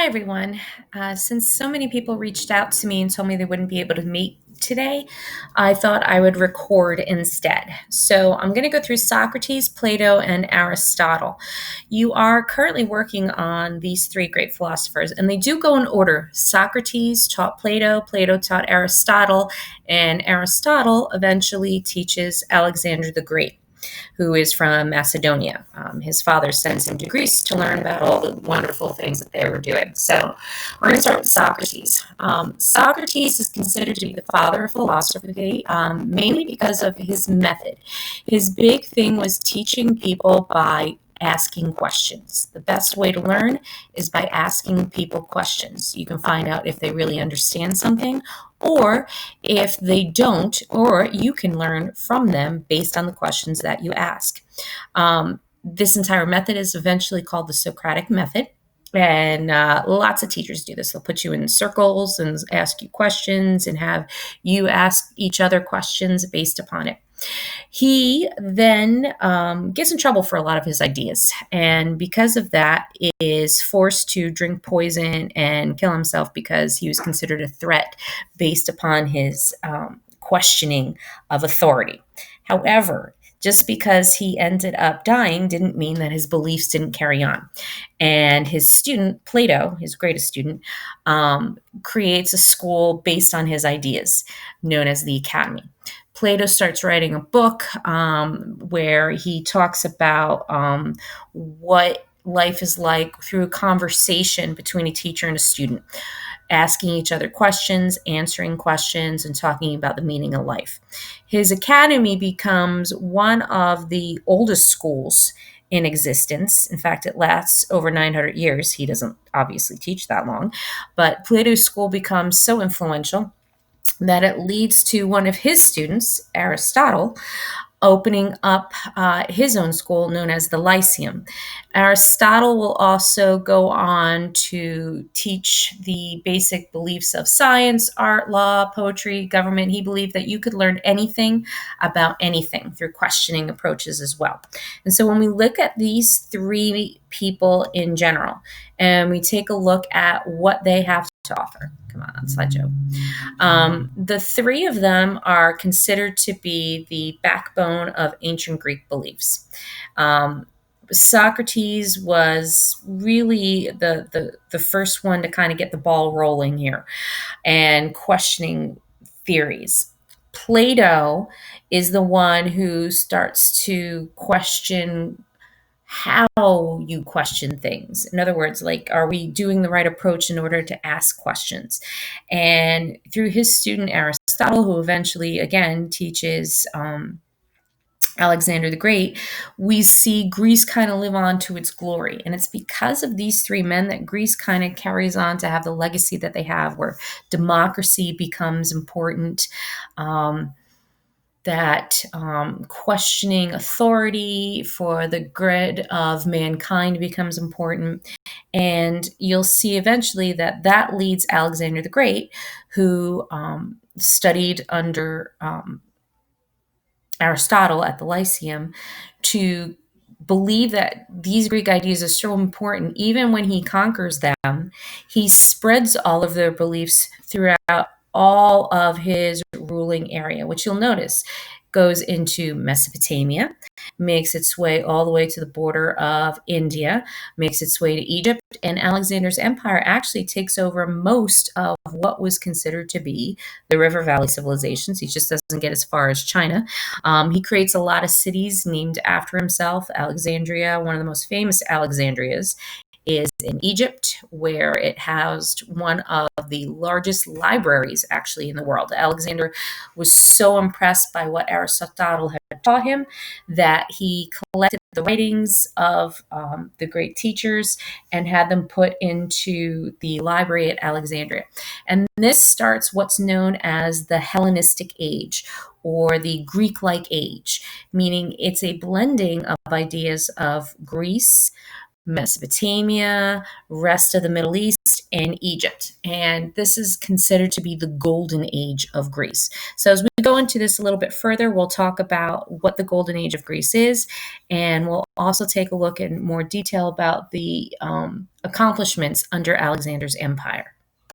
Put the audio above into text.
Hi, everyone. Since so many people reached out to me and told me they wouldn't be able to meet today, I thought I would record instead. So I'm going to go through Socrates, Plato, and Aristotle. You are currently working on these three great philosophers, and they do go in order. Socrates taught Plato, Plato taught Aristotle, and Aristotle eventually teaches Alexander the Great, who is from Macedonia. His father sends him to Greece to learn about all the wonderful things that they were doing. So we're going to start with Socrates. Socrates is considered to be the father of philosophy, mainly because of his method. His big thing was teaching people by asking questions. The best way to learn is by asking people questions. You can find out if they really understand something or if they don't, or you can learn from them based on the questions that you ask. This entire method is eventually called the Socratic method. And lots of teachers do this. They'll put you in circles and ask you questions and have you ask each other questions based upon it. He then gets in trouble for a lot of his ideas, and because of that, is forced to drink poison and kill himself because he was considered a threat based upon his questioning of authority. However, just because he ended up dying didn't mean that his beliefs didn't carry on. And his student, Plato, his greatest student, creates a school based on his ideas known as the Academy. Plato starts writing a book where he talks about what life is like through a conversation between a teacher and a student, asking each other questions, answering questions, and talking about the meaning of life. His academy becomes one of the oldest schools in existence. In fact, it lasts over 900 years. He doesn't obviously teach that long, but Plato's school becomes so influential that it leads to one of his students, Aristotle, opening up his own school known as the Lyceum. Aristotle will also go on to teach the basic beliefs of science, art, law, poetry, government. He believed that you could learn anything about anything through questioning approaches as well. And so when we look at these three people in general and we take a look at what they have to offer, come on, slideshow. The three of them are considered to be the backbone of ancient Greek beliefs. Socrates was really the first one to kind of get the ball rolling here and questioning theories. Plato is the one who starts to question how you question things. In other words, like, are we doing the right approach in order to ask questions? And through his student Aristotle, who eventually, again, teaches Alexander the Great, we see Greece kind of live on to its glory. And it's because of these three men that Greece kind of carries on to have the legacy that they have, where democracy becomes important. That questioning authority for the good of mankind becomes important. And you'll see eventually that that leads Alexander the Great, who studied under Aristotle at the Lyceum, to believe that these Greek ideas are so important. Even when he conquers them, he spreads all of their beliefs throughout all of his ruling area, which you'll notice goes into Mesopotamia, makes its way all the way to the border of India, makes its way to Egypt, and Alexander's empire actually takes over most of what was considered to be the River Valley civilizations. He just doesn't get as far as China. He creates a lot of cities named after himself. Alexandria, one of the most famous Alexandrias, is in Egypt, where it housed one of the largest libraries actually in the world. Alexander was so impressed by what Aristotle had taught him that he collected the writings of the great teachers and had them put into the library at Alexandria. And this starts what's known as the Hellenistic Age, or the Greek-like age, meaning it's a blending of ideas of Greece, Mesopotamia, rest of the Middle East, in Egypt. And this is considered to be the golden age of Greece. So, as we go into this a little bit further, we'll talk about what the golden age of Greece is, and we'll also take a look in more detail about the accomplishments under Alexander's empire.